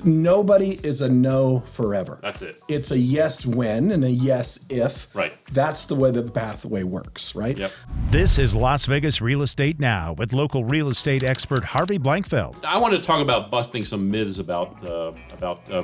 Nobody is a no forever. That's it. It's a yes when and a yes if. Right. That's the way the pathway works, right? Yep. This is Las Vegas Real Estate Now with local real estate expert Harvey Blankfeld. I want to talk about busting some myths about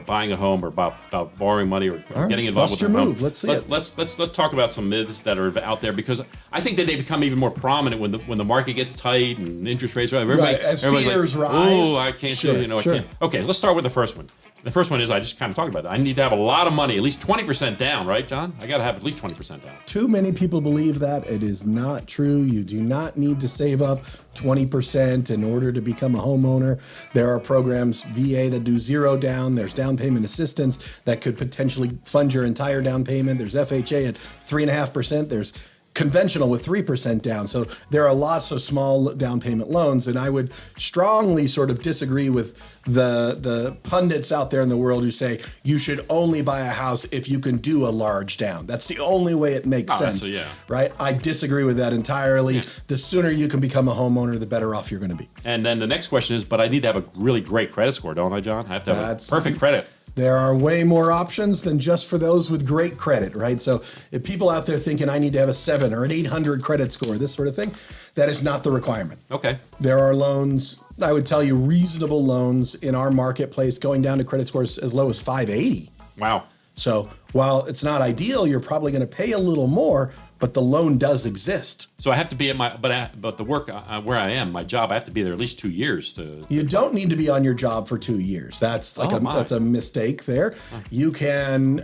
buying a home or about borrowing money or getting involved bust with your a move. home. Let's see it. Let's talk about some myths that are out there, because I think that they become even more prominent when the market gets tight and interest rates rise. As fears rise. Oh, I can't Sure, do it. sure. I can't. Okay, let's start with the first one. The first one is, I just kind of talked about it. I need to have a lot of money, at least 20% down, right, John? I got to have at least 20% down. Too many people believe that. It is not true. You do not need to save up 20% in order to become a homeowner. There are programs, VA, that do zero down. There's down payment assistance that could potentially fund your entire down payment. There's FHA at 3.5%. There's conventional with 3% down. So there are lots of small down payment loans, and I would strongly sort of disagree with the pundits out there in the world who say you should only buy a house if you can do a large down. That's the only way it makes sense, right? I disagree with that entirely. Yeah. The sooner you can become a homeowner, the better off you're going to be. And then the next question is, but I need to have a really great credit score, don't I, John? I have to have perfect credit. There are way more options than just for those with great credit, right? So if people out there thinking I need to have a 7 or an 800 credit score, this sort of thing, that is not the requirement. Okay. There are loans, I would tell you, reasonable loans in our marketplace going down to credit scores as low as 580. Wow. So while it's not ideal, you're probably going to pay a little more, but the loan does exist. So I have to be at but the work where I am, my job, I have to be there at least 2 years to. You don't need to be on your job for 2 years. That's that's a mistake there. You can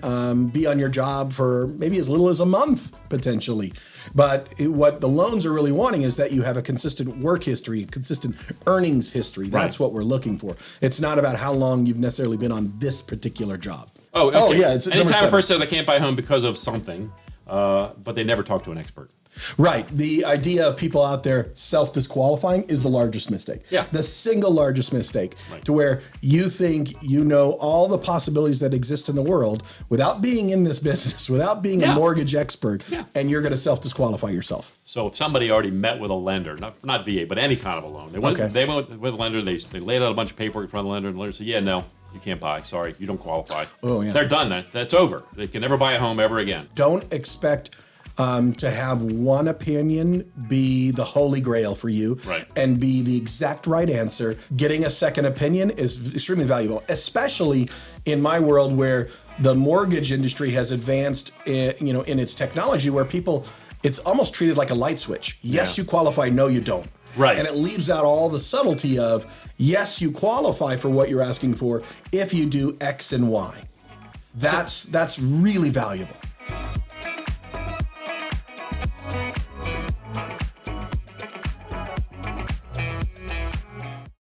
be on your job for maybe as little as a month potentially. But what the loans are really wanting is that you have a consistent work history, consistent earnings history. That's what we're looking for. It's not about how long you've necessarily been on this particular job. Oh, okay. Oh yeah. It's anytime a person says I can't buy a home because of something, but they never talk to an expert. Right. The idea of people out there self-disqualifying is the largest mistake. Yeah. The single largest mistake, to where you think you know all the possibilities that exist in the world without being in this business, without being a mortgage expert, and you're going to self-disqualify yourself. So if somebody already met with a lender, not VA, but any kind of a loan, they went with a lender, they laid out a bunch of paperwork in front of the lender, and the lender said, yeah, no, you can't buy. Sorry, you don't qualify. Oh, yeah. They're done. That's over. They can never buy a home ever again. Don't expect to have one opinion be the holy grail for you and be the exact right answer. Getting a second opinion is extremely valuable, especially in my world where the mortgage industry has advanced in its technology, where people, it's almost treated like a light switch. Yes, you qualify. No, you don't. Right. And it leaves out all the subtlety of, yes, you qualify for what you're asking for if you do X and Y. That's really valuable.